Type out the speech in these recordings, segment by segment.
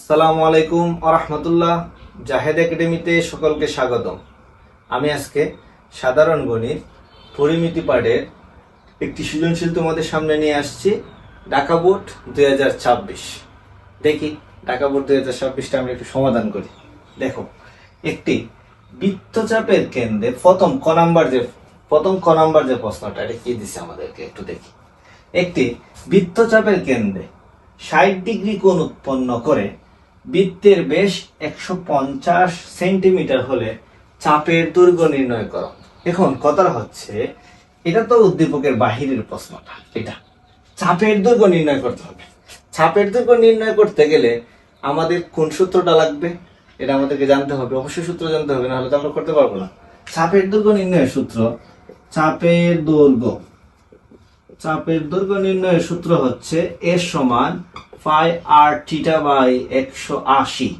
আসসালামু আলাইকুম ওয়া রাহমাতুল্লাহ। জাহেদ একাডেমিতে সকলকে স্বাগতম। আমি আজকে সাধারণ গণিত পরিমিতি পাঠের একটি সৃজনশীল তোমাদের সামনে নিয়ে আসছি। ঢাকা বোর্ড 2026। দেখি ঢাকা বোর্ড 2026টা আমরা একটু সমাধান করি। দেখো, একটি বৃত্তচাপের কেন্দ্রে প্রথম ক নাম্বার যে প্রশ্নটা, এটা কি দিছে আমাদেরকে একটু দেখি। একটি বৃত্তচাপের কেন্দ্রে 60 ডিগ্রি কোণ উৎপন্ন করে বৃত্তের ব্যাস 150 সেন্টিমিটার হলে চাপের দৈর্ঘ্য নির্ণয় করো। এখন কথাটা হচ্ছে, এটা তো উদ্দীপকের বাহিরের প্রশ্নটা, এটা চাপের দৈর্ঘ্য নির্ণয় করতে হবে। চাপের দৈর্ঘ্য নির্ণয় করতে গেলে আমাদের কোন সূত্রটা লাগবে এটা আমাদেরকে জানতে হবে। অবশ্যই সূত্র জানতে হবে, না হলে তো আমরা করতে পারবো না। চাপের দৈর্ঘ্য নির্ণয়ের সূত্র, চাপের দৈর্ঘ্য নির্ণয়ের সূত্র হচ্ছে এর সমান পাই আর থিটা বাই 180।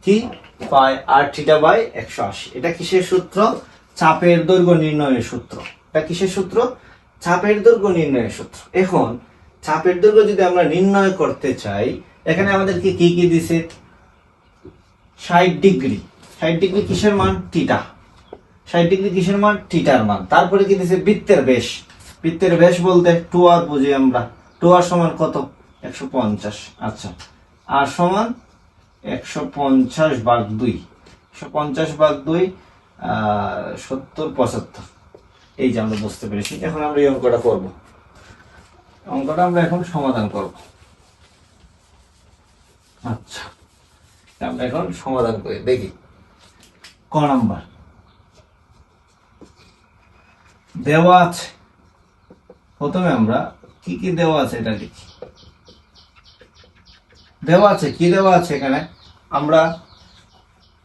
কি? পাই আর থিটা বাই 180। এটা কিসের সূত্র? চাপের দৈর্ঘ্য নির্ণয়ের সূত্র। এটা কিসের সূত্র? চাপের দৈর্ঘ্য নির্ণয়ের সূত্র। এখন চাপের দৈর্ঘ্য যদি আমরা নির্ণয় করতে চাই, এখানে আমাদেরকে কি কি দিছে? 60 ডিগ্রি। 60 ডিগ্রি কিসের মান? থিটা। 60 ডিগ্রি কিসের মান? থিটার মান। তারপরে কি দিছে? বৃত্তের ব্যাস। বৃত্তের ব্যাস বলতে 2r বুঝি আমরা। 2r সমান কত? 150। আচ্ছা, আর সমান 150 ভাগ 2। 150 ভাগ 2 70 75। এই যে আমরা বুঝতে পেরেছি। এখন আমরা এই অঙ্কটা করব। অঙ্কটা আমরা এখন সমাধান করব। আচ্ছা, আমরা এখন সমাধান করি, দেখি। ক নাম্বার দেওয়া আছে। প্রথমে আমরা কি কি দেওয়া আছে এটা লিখি। দেওয়া আছে, কি দেওয়া আছে এখানে?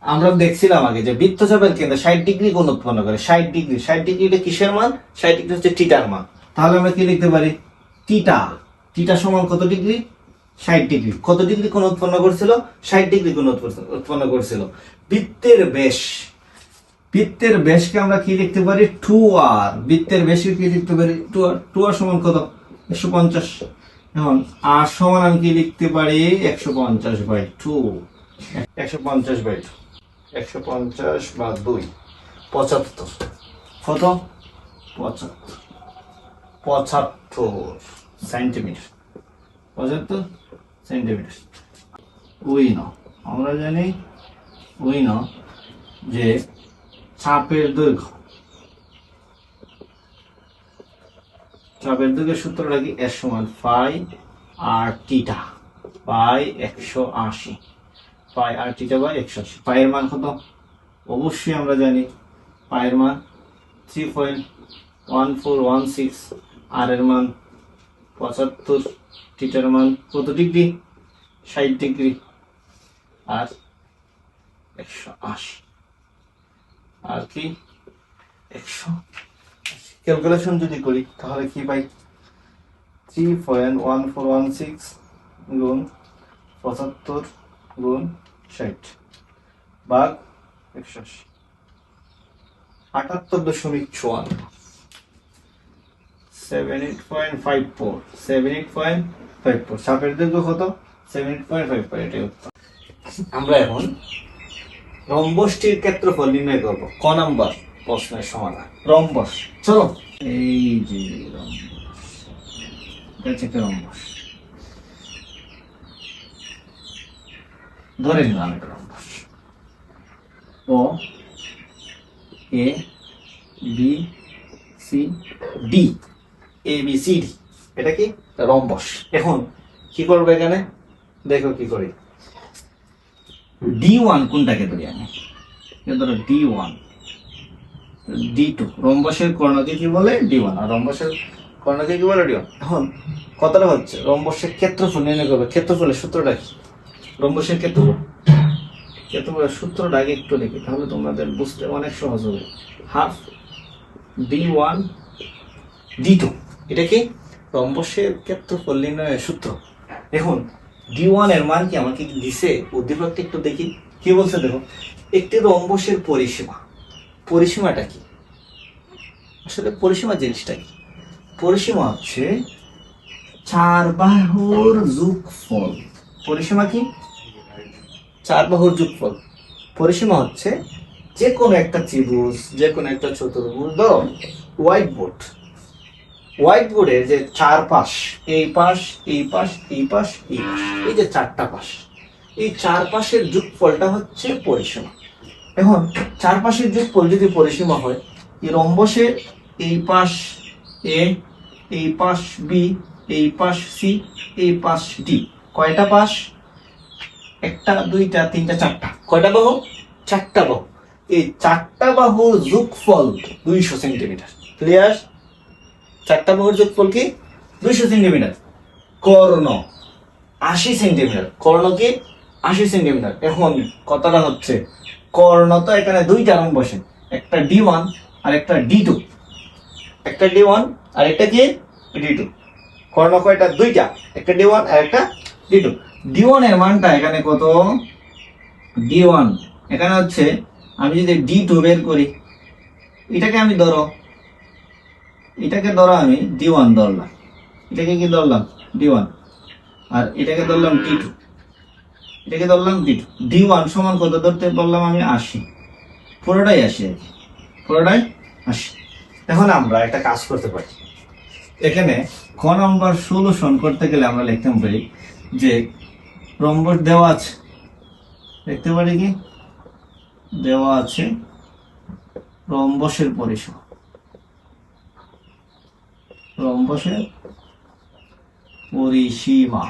আমরা দেখছিলাম আগে যে বৃত্তচাপের কেন্দ্রে 60 ডিগ্রি কোণ উৎপন্ন করে। 60 ডিগ্রি, 60 ডিগ্রিটা কিসের মান? 60 ডিগ্রি হচ্ছে থিটার মান। তাহলে আমরা কি লিখতে পারি? থিটা সমান কত ডিগ্রি? 60 ডিগ্রি। কত ডিগ্রি কোণ উৎপন্ন করছিল? 60 ডিগ্রি কোণ উৎপন্ন করছিল। বৃত্তের ব্যাসকে আমরা কি লিখতে পারি? 2r। বৃত্তের ব্যাসকে কি লিখতে পারি? 2r। 2r সমান কত? 150। এখন r সমান আমি কি লিখতে পারি? 150 বাই 2। 150 বাই 2, 150 বা 2, 75। কত? 75 সেন্টিমিটার। 75 সেন্টিমিটার। আমরা জানি যে চাপের দৈর্ঘ্যের সূত্রটা কি? এর সমান পাই আর থিটা বাই 180। পাই আর থিটা বাই 180। পায়ের মান কত? অবশ্যই আমরা জানি পায়ের মান 3.1416। আর এর মান 75। থিটার মান কত ডিগ্রি? 60 ডিগ্রি। আর 180, আর কি 180। ক্যালকুলেশন যদি করি তাহলে কি পাই? 3.1416 গুণ 75 গুণ 60 ভাগ 180, 78.54। 78.54। চাপের দৈর্ঘ্য কত? 78.54। এটাই উত্তর। আমরা এখন রম্বসটির ক্ষেত্রফল নির্ণয় করব। ক নাম্বার প্রশ্নের সমাধান। রম্বস, চলো। এই যে রম্বস, এটা হচ্ছে একটা রম্বস। ধরে নিলাম এটা rhombus. O A B C D, A B C D, এটা কি? রম্বস। এখন কি করবো এখানে? দেখো কি করি। D1 কোনটাকে ধরি আমি? ধরো D1, D2। রম্বসের কর্ণকে কি বলে? D1। আর রম্বসের কর্ণকে কি বলে? D1। এখন কথাটা হচ্ছে রম্বসের ক্ষেত্রফল নির্ণয় করবে। ক্ষেত্রফলের সূত্রটা কি? রম্বসের ক্ষেত্রফলের সূত্রটা আগে একটু লিখি, তাহলে তোমাদের বুঝতে অনেক সহজ হবে। Half D1 D2। এটা কি? রম্বসের ক্ষেত্রফল নির্ণয়ের সূত্র। এখন D1 এর মান কি আমাকে দিছে? উদ্দীপকটা একটু দেখি কি বলছে। দেখো, একটি রম্বসের পরিসীমাটা কি? আসলে পরিসীমা জিনিসটা কি? পরিসীমা হচ্ছে 4 বাহুর যোগফল। পরিসীমা কি? চার বাহুর যোগফল। পরিসীমা হচ্ছে যে কোনো একটা ত্রিভুজ, যে কোনো একটা চতুর্ভুজ। ধরো হোয়াইট বোর্ডের যে চার পাশ, এই পাশ, এই পাশ, এই পাশ, এই পাশ, এই যে চারটা পাশ, এই চার পাশের যোগফলটা হচ্ছে পরিসীমা। এখন চার পাশের যোগফল যদি পরিসীমা হয়, এই রম্বসের এই পাশ এ, এই পাশ বি, এই পাশ সি, এই পাশ ডি, কয়টা পাশ? একটা, দুইটা, তিনটা, চারটা। কয়টা বাহু? চারটা বাহু। এই চারটা বাহুর যোগফল 200 সেন্টিমিটার। ক্লিয়ার? চারটা বাহুর যোগফল কি? 200 সেন্টিমিটার। কর্ণ 80 সেন্টিমিটার। কর্ণ কি? 80 সেন্টিমিটার। এখন কথাটা হচ্ছে, কর্ণ তো এখানে দুইটা রম্বসে, একটা D1 আর একটা D2। একটা D1 আর একটা কি? D2। কর্ণ কয়টা? দুইটা, একটা D1 আর একটা D2। D1 এর মানটা এখানে কত? D1 এখানে হচ্ছে, আমি যদি D2 বের করি, এটাকে আমি ধরো, এটাকে ধরো আমি D1 ধরলাম, এটাকে কি ধরলাম? D1। আর এটাকে ধরলাম D2, এটাকে ধরলাম D2। D1 সমান কত ধরতে বললাম আমি? 80। পুরোটাই 80 আর কি, পুরোটাই 80। এখন আমরা একটা কাজ করতে পারি, এখানে ক নম্বর সলিউশন করতে গেলে আমরা লিখতে পারি যে রম্বস দেওয়া আছে, দেখতে পারি কি দেওয়া আছে রম্বসের পরিসীমা। রম্বসের পরিসীমা,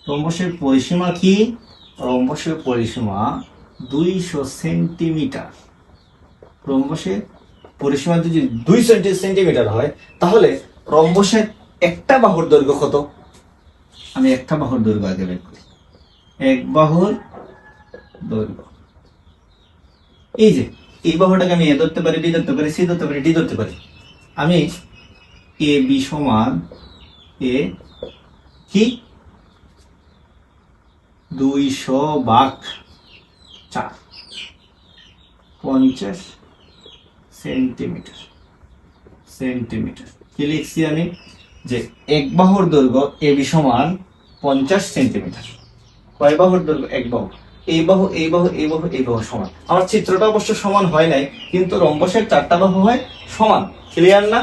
রম্বসের পরিসীমা কি? রম্বসের পরিসীমা 200 সেন্টিমিটার। রম্বসের পরিসীমা যদি 2 সেন্টিমিটার হয়, তাহলে রম্বসের একটা বাহুর দৈর্ঘ্য কত? আমি একটা বাহুর দৈর্ঘ্য আগে বের করি। এক বাহুর দৈর্ঘ্য, এই যে এই বাহুটাকে আমি এ ধরতে পারি, বি ধরতে পারি, সি ধরতে পারি, ডি ধরতে পারি। আমি এ বি সমান এ কি 200/4, 50 সেন্টিমিটার। সেন্টিমিটার কি লিখছি আমি? যে এক বাহুর দৈর্ঘ্য এ বি সমান 50 সেন্টিমিটার। কয় বাহুর দৈর্ঘ্য? এক বাহু। এই বাহু, এই বাহু, এই বাহু, এই বাহু সমান। আমার চিত্রটা অবশ্য সমান হয় নাই, কিন্তু রম্বসের চারটা বাহু হয় সমান। ক্লিয়ার না?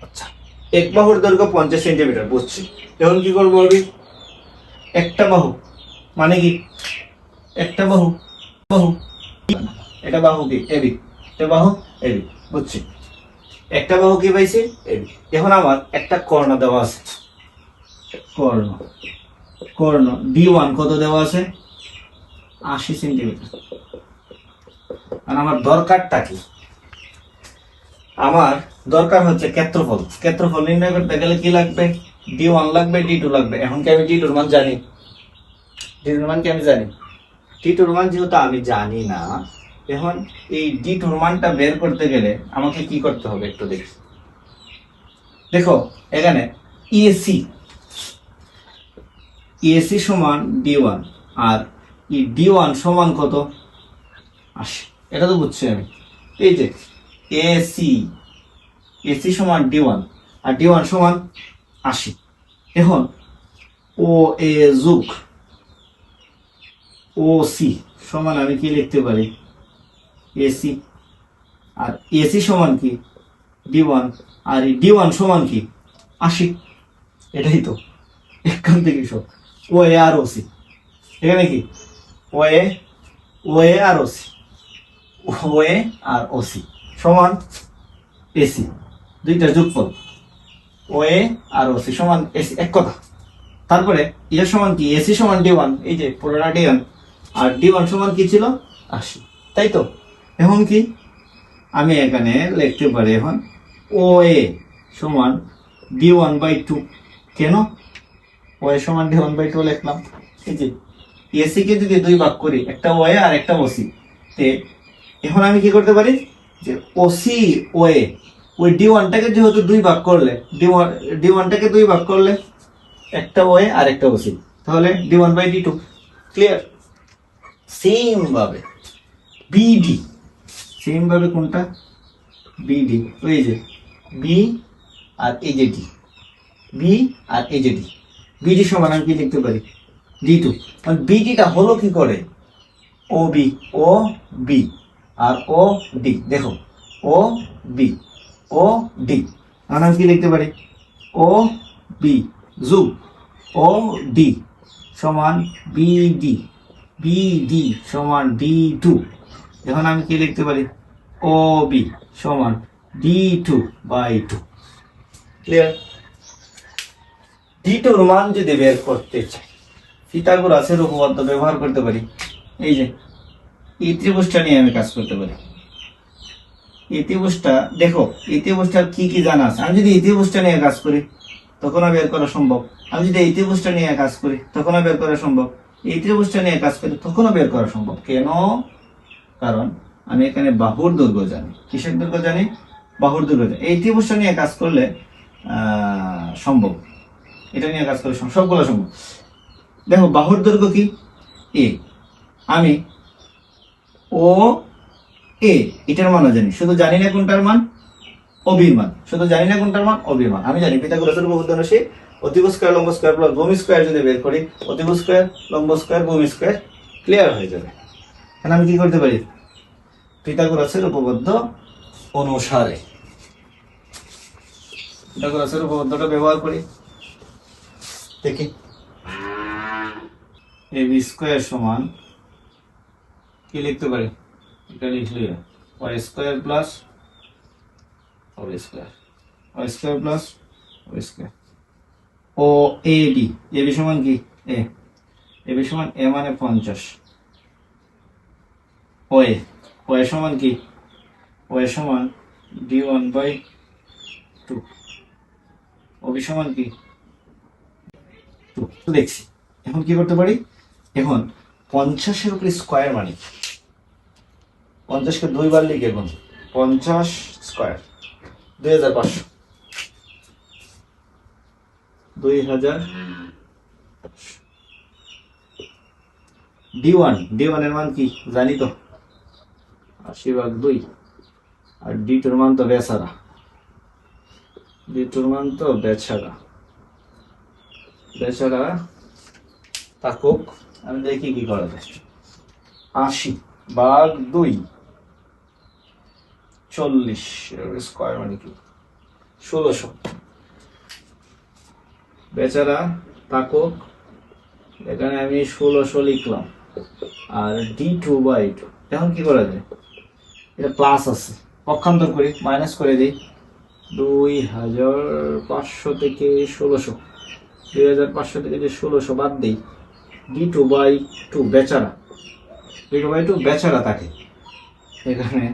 আচ্ছা, এক বাহুর দৈর্ঘ্য 50 সেন্টিমিটার বুঝছি। এখন কি করবো আমি? একটা বাহু মানে কি? একটা বাহু, বাহু, এটা বাহু কি? এবি। এটা বাহু এবি, বুঝছি। একটা বাহু কি পাইছি? এবি। এখন আমার একটা কর্ণ দেওয়া আছে, কর্ণ, কর্ণ D1 কত দেওয়া আছে? 80 সেন্টিমিটার। আর আমার দরকারটা কি? আমার দরকার হচ্ছে ক্ষেত্রফল। ক্ষেত্রফল নির্ণয় করতে গেলে কি লাগবে? D1 লাগবে, D2 লাগবে। এখন কি আমি D2 এর মান জানি? D2 এর মান কি আমি জানি? D2 এর মান যেহেতু আমি জানি না, এখন এই D2 এর মানটা বের করতে গেলে আমাকে কি করতে হবে একটু দেখি। দেখো এখানে AC, AC সমান D1, আর এই D1 সমান কত? 80। এটা তো বুঝছি আমি। এই যে AC, AC সমান D1 আর D1 সমান 80। এখন OA যোগ OC সমান আমি কি লিখতে পারি? AC। আর AC সমান কি? D1, আর এই D1 সমান কি? 80। এটাই তো এখান থেকে সব OA আর OC। এখানে কি OA, OA আর OC, OA আর OC সমান AC, দুইটার যোগফল। OA আর OC সমান AC, এক কথা। তারপরে এর সমান কি? AC সমান D1, এই যে পুরোটা D1, আর D1 সমান কি ছিল? 80, তাই তো? এখন কি আমি এখানে লিখতে পারি, এখন OA সমান D1/2। কেন OA সমান D1/2 লিখলাম? এই যে AC কে যদি দুই ভাগ করি, একটা OA আর একটা OC, তে এখন আমি কি করতে পারি যে OC OA, ওই D1টাকে যেহেতু দুই ভাগ করলে, D1টাকে দুই ভাগ করলে একটা OA আর একটা OC, তাহলে D1/D2। ক্লিয়ার? সেম ভাবে BD, সেম ভাবে কোনটা? BD, ওই যে B আর এই যে D, B আর এই যে D। BD সমান আমি কি লিখতে পারি? D2, মানে বিডিটা হলো কি করে, ও বি, ও বি আর ও ডি, দেখো ও বি, ও ডি, এখন আমি কি লিখতে পারি, ও বি যোগ ও ডি সমান বিডি, বিডি সমান D2, এখন আমি কি লিখতে পারি, ও বি সমান D2/2, ক্লিয়ার। D2 মান যদি বের করতে চাই, পিথাগোরাসের উপপাদ্য ব্যবহার করতে পারি। এই যে এই ত্রিভুজটা নিয়ে আমি কাজ করতে পারি। এই ত্রিভুজটা দেখো, এই ত্রিভুজটার কি কি জানা আছে, আমি যদি এই ত্রিভুজটা নিয়ে কাজ করি তখনও বের করা সম্ভব, আমি যদি এই ত্রিভুজটা নিয়ে কাজ করি তখনও বের করা সম্ভব, এই ত্রিভুজটা নিয়ে কাজ করি তখনও বের করা সম্ভব। কেন? কারণ আমি এখানে বাহুর দৈর্ঘ্য জানি। কিসের দৈর্ঘ্য জানি? বাহুর দৈর্ঘ্য জানি। এই ত্রিভুজটা নিয়ে কাজ করলে সম্ভব, এটা নিয়ে কাজ করলে সবগুলো সম্ভব। দেখো বাহুর দৈর্ঘ্য কি, এ, আমি ও এ এটার মানও জানি, শুধু জানি না কোনটার মান, অবির মান, শুধু জানি না কোনটার মান, অবির মান। আমি জানি পিথাগোরাসের উপপাদ্য অনুসারে অতিভুজ স্কয়ার লম্ব স্কয়ার প্লাস ভূমি স্কয়ার যদি বের করি, অতিভুজ স্কয়ার লম্ব স্কয়ার ভূমি স্কয়ার ক্লিয়ার হয়ে যাবে। এখন আমি কি করতে পারি, পিথাগোরাসের উপপাদ্য অনুসারে পিথাগোরাসের উপপাদ্যটা ব্যবহার করি। দেখি এ বি স্কয়ার সমান কি লিখতে পারি, এটা লিখলে y square plus y square, y square plus y square, O A B, A B সমান কি, এ, এ বি সমান এ মানে 50, ও এ, ও এ সমান কি, ও এ সমান D1/2, ও বি সমান কি 2 দেখছি। এখন কি করতে পারি, এখন 50-এর উপরে স্কয়ার মানে 50-কে 2 বার লিখে গুণ, 50 স্কয়ার 2500, 2000। D1 এর মান কি জানি তো, 80/2, আর D2 এর মান তো বেচারা, D2 এর মান তো বেচারা বেচারা থাকুক, আমি দেখি কি করা যায়। 80/2 40 স্কয়ার মানে কি 1600, বেচারা থাকুক, এখানে আমি 1600 লিখলাম, আর D2/2, এখন কি করা যায়, এটা প্লাস আছে, পক্ষান্তর করি, মাইনাস করে দিই, 2500 থেকে 1600, 2500 থেকে যে 1600 বাদ দিই, D2/2 বেচারা, D2/2 বেচারা থাকে এখানে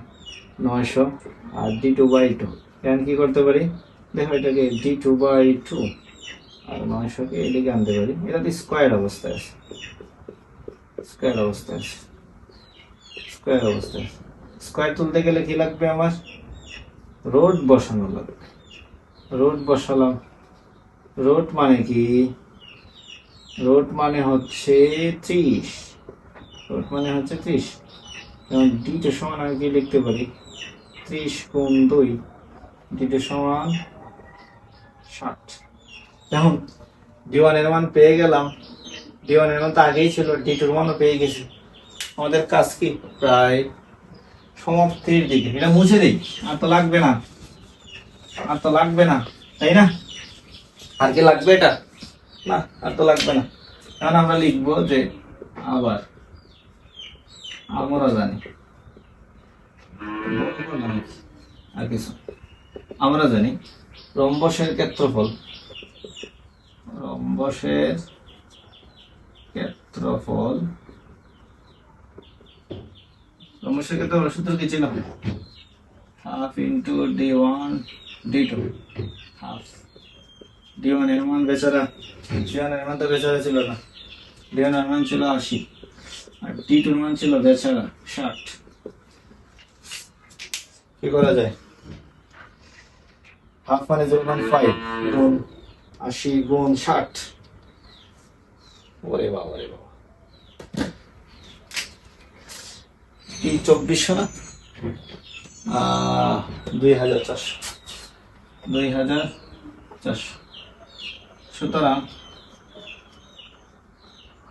900, আর D2/2 এখন কি করতে পারি, দেখো এটাকে D2/2 আর 900-কে এদিকে আনতে পারি, এটা তো স্কয়ার অবস্থায় আছে, স্কয়ার অবস্থায় আছে, স্কয়ার অবস্থায়। স্কয়ার তুলতে গেলে কি লাগবে, আমার রোড বসানো লাগবে, রোড বসালাম, রোড মানে কি, রোড মানে হচ্ছে 30, রোড মানে হচ্ছে 30, এবং D2 সমান আমি কি লিখতে পারি, 30 গুণ 2, D2 সমান 60। এখন D1 এর মান পেয়ে গেলাম, D1 এর মান তো আগেই ছিল, D2 এর মানও পেয়ে গেছি, আমাদের কাজ কি প্রায় সমাপ্তির দিকে, এটা মুছে দিই, আর তো লাগবে না, আর তো লাগবে না, তাই না, আর কি লাগবে এটা, না আর তো লাগবে না। এখন আমরা লিখবো যে আবার আমরা জানি, আর কিছু আমরা জানি রম্বসের ক্ষেত্রফল, রম্বসের ক্ষেত্রফল, রম্বসের ক্ষেত্রফল সূত্র কি ছিল, half into D1/2, half. D1 এর মান বেচারা, D1 এর মান তো বেচারা ছিল না, D1 এর মান ছিল 80, আর D2 এর মান ছিল বেচারা 60। কি করা যায়, হাফ মানে 0.5 গুণ 80 গুণ 60, ওরে বাবা রে বাবা, কি 2400 না, 2400, 2400, সুতরাং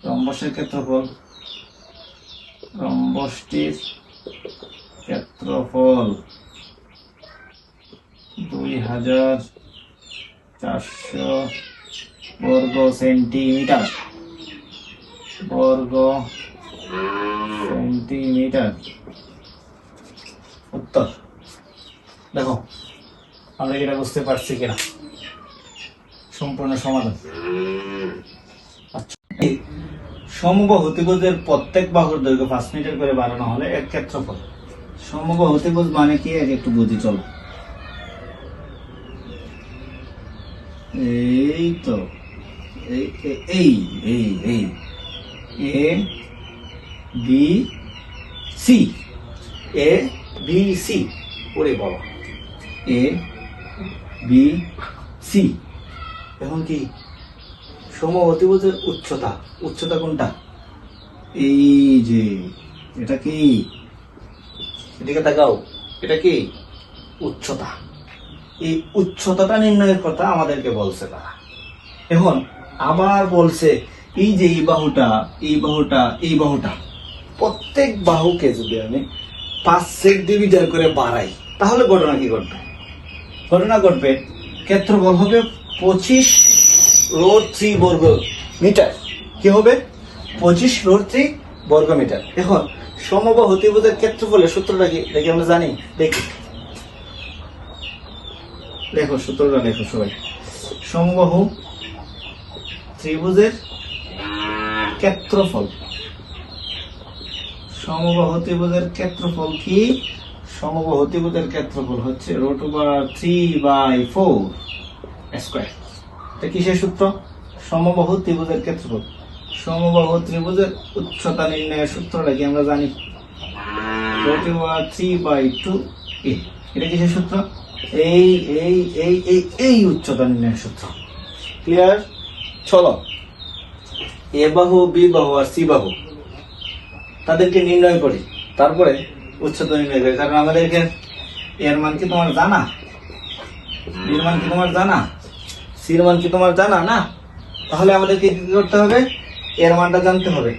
রম্বসের ক্ষেত্রফল, রম্বসটির ক্ষেত্রফল 2400 বর্গ সেন্টিমিটার, উত্তর। দেখো আমরা এটা বুঝতে পারছি কিনা, সম্পূর্ণ সমাধান। আচ্ছা, সমবাহু ত্রিভুজের প্রত্যেক বাহুর দৈর্ঘ্য 5 মিটার করে বাড়ানো হলে এর ক্ষেত্রফল। সমবাহু ত্রিভুজ মানে কি একটু বুঝি চলো। এই তো এই এই এই এই A B C, A B C, ওরে বাবা, এ বি সি। এখন কি সমবাহু ত্রিভুজের উচ্চতা, উচ্চতা কোনটা? এই যে এটা কি, এদিকে তাকাও, এটা কি উচ্চতা। এই উচ্চতাটা নির্ণয়ের কথা আমাদেরকে বলছে তারা। এখন আবার বলছে এই যে এই বাহুটা, এই বাহুটা, এই বাহুটা, প্রত্যেক বাহুকে যদি আমি 5 সেন্টিমিটার করে বাড়াই তাহলে ঘটনা কি ঘটবে? ঘটনা ঘটবে ক্ষেত্রফল হবে 25√3 বর্গ মিটার। কি হবে? 25√3 বর্গ মিটার। এখন সমবাহু ত্রিভুজের ক্ষেত্রফলের সূত্রটা কি দেখি আমরা জানি, দেখি দেখো সূত্রটা দেখো সবাই। সমবাহু ত্রিভুজের ক্ষেত্রফল, সমবাহু ত্রিভুজের ক্ষেত্রফল কি? সমবাহু ত্রিভুজের ক্ষেত্রফল হচ্ছে √3/4 স্কয়ার। এটা কিসের সূত্র? সমবাহু ত্রিভুজের ক্ষেত্রফল। সমবাহু ত্রিভুজের উচ্চতা নির্ণয়ের সূত্রটা কি আমরা জানি, √3/2a। এটা কিসের সূত্র? এই এই এই এই এই উচ্চতা নির্ণয়ের সূত্র। ক্লিয়ার? চলো এ বাহু, বি বাহু আর সি বাহু তাদেরকে নির্ণয় করি, তারপরে উচ্চতা নির্ণয় করি। কারণ আমাদেরকে এর মান কি তোমার জানা, বির মান কি তোমার জানা, সির মান কি তোমার জানা না? তাহলে আমাদেরকে কি করতে হবে? এর মানটা জানতে হবে।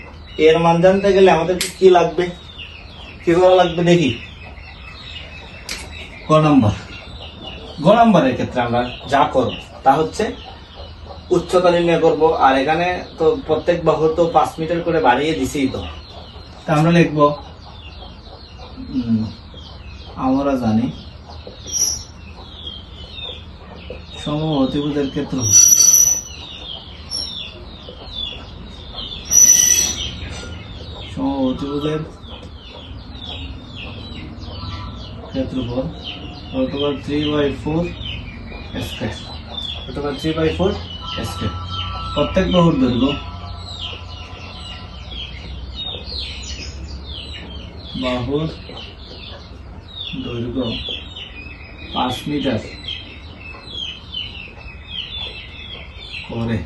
এর মান জানতে গেলে আমাদেরকে কি লাগবে, কি করা লাগবে দেখি। গ নম্বরের ক্ষেত্রে আমরা যা করব তা হচ্ছে উচ্চতা নির্ণয় করব। আর এখানে তো প্রত্যেক বাহু তো 5 মিটার করে বাড়িয়ে দিছি, তো আমরা লিখব, আমরা জানি সমবাহু ত্রিভুজের ক্ষেত্রফল, সমবাহু ত্রিভুজের ক্ষেত্রফল √3/4 স্কয়ার, √3/4 স্কয়ার। প্রত্যেক বাহুর দৈর্ঘ্য, বাহুর দৈর্ঘ্য 5 মিটার করে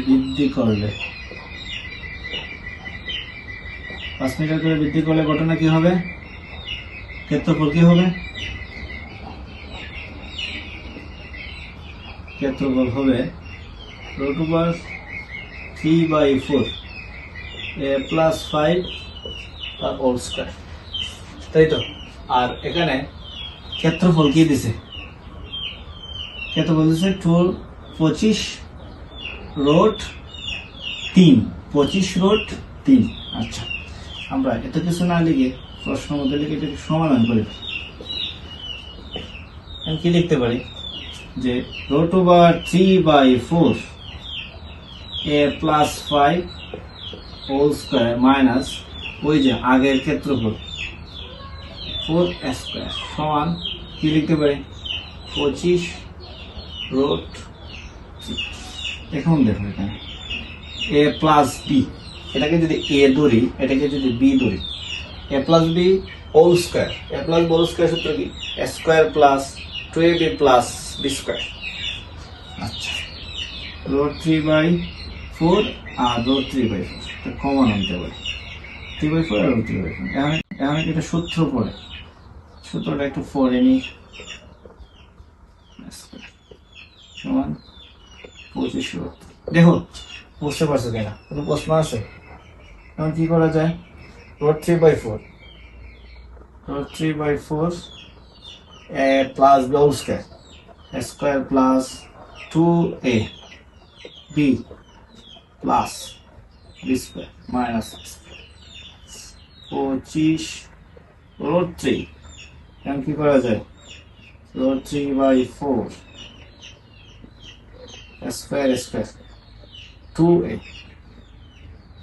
বৃদ্ধি করলে, 5 মিটার করে বৃদ্ধি করলে ঘটনা কি হবে? ক্ষেত্রফল কি হবে? ক্ষেত্রফল হবে √3/4 a+5 তার হোল স্কয়ার, তাই তো? আর এখানে ক্ষেত্রফল কি দিছে? ক্ষেত্রফল দিছে 25√3। আচ্ছা, আমরা এত কিছু না লিখে প্রশ্ন মধ্যে লিখে এটাকে সমাধান করি। আমি কি লিখতে পারি যে √3/4 a+5 হোল স্কয়ার মাইনাস ওই যে আগের ক্ষেত্রফল 4 স্কয়ার সমান কি লিখতে পারি? 25√3। এখন দেখো এখানে a প্লাস বি, এটাকে যদি a ধরি, এটাকে যদি b ধরি, a plus B whole square, a plus whole square সূত্র কি? a square plus 2ab plus b square. আচ্ছা, √3/4 আর √3/4 কমন আনতে পারি, 3/4 আর √3/4। এখন এটা সূত্র পড়ে, সূত্রটা একটু পড়ে নি। সমান 25 দেখো বুঝতে পারছো কিনা, কোনো প্রশ্ন আছে? এখন কি করা যায়? Root 3/4 a plus b whole square a square plus 2a b plus b square minus 25 root 3। এখন কি করা যায়? Root 3/4 a square 2a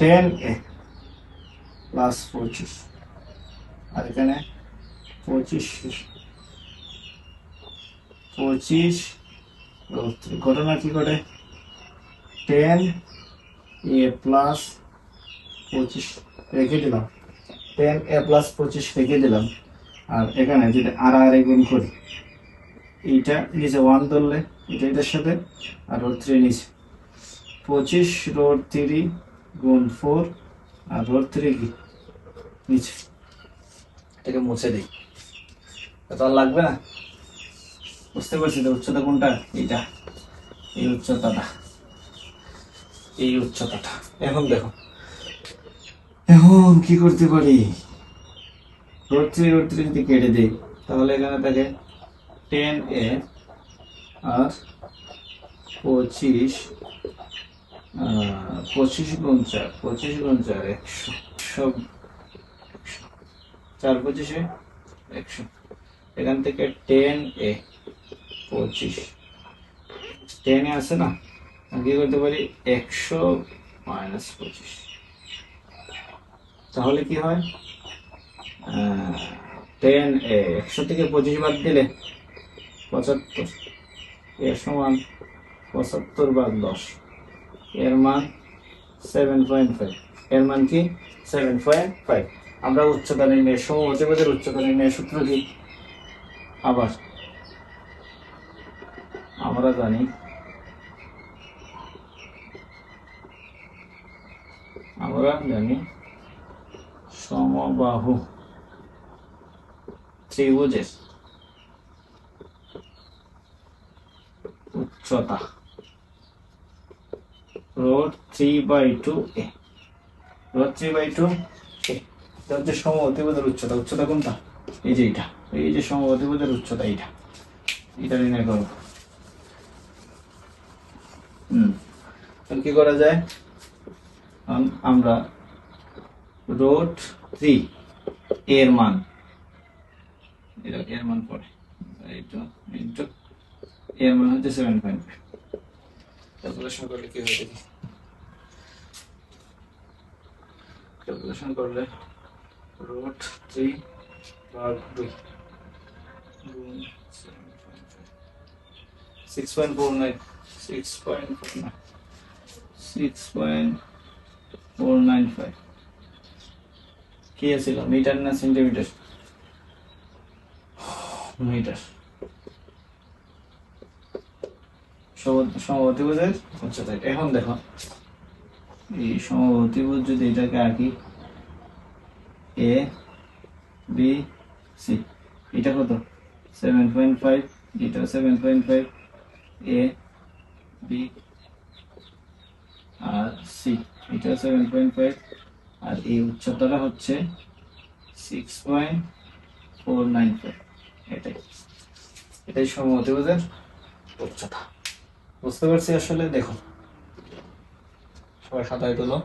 10a plus 25 আর এখানে 25 ঘটনা কি করে? 10a প্লাস 25 রেখে দিলাম, 10a প্লাস 25 রেখে দিলাম। আর এখানে যদি আর গুণ করি, এইটা নিচে 1 ধরলে এটা এটার সাথে, আর রোড 3 নিচে 25 রোড 3 গুণ 4 আর রোড 3 কি নিচে। এটাকে মুছে দিই, এটা আর লাগবে না। বুঝতে পারছি তো উচ্চতা কোনটা? এইটা, এই উচ্চতাটা। এখন দেখো, এখন কি করতে পারি? রোড 3 যদি কেটে দিই, তাহলে এখানে থাকে 10a আর 25 গুণ 4 100 4 25 100। এখান থেকে 10a 25 10 আছে না, কি করতে পারি? 100 মাইনাস 25। তাহলে কি হয়? 10a 100 থেকে 25 বাদ দিলে 75, এর সমান 75 ভাগ 10, এর মান 7.5। এর মান কি? 7.5। আমরা উচ্চতা নির্ণয়ের সমঅতিবেগের উচ্চতা নির্ণয়ের সূত্র কি? আবার আমরা জানি সমবাহু ত্রিভুজের উচ্চতা রোড 3/2a। রোড 3/2a এটা হচ্ছে সমঅতিবেগের উচ্চতা কোনটা? এই যে এটা, এই যে সমঅতিবেগের উচ্চতা, এটা নির্ণয় করব। কি করা যায়? আমরা রোড 3 এর মান, পড়ে এর মান হচ্ছে 7.5। ক্যালকুলেশন করলে কি হয় দেখি। ক্যালকুলেশন করলে রোড 3 ভাগ 2 গুণ 6.495 কি আছিল? মিটার না সেন্টিমিটার? মিটার। সমঅতিভুজের উচ্চতা। এখন দেখো, এই সমঅতিভুজ যদি এটাকে আঁকি, এ বি সি, এটা কত? 7.5, এটা 7.5, এ বি আর সি এটা 7.5, আর এই উচ্চতাটা হচ্ছে 6.495। এটাই সমঅতিভুজের উচ্চতা। বুঝতে পারছি আসলে। দেখো, সবাই খাতায় তোলো।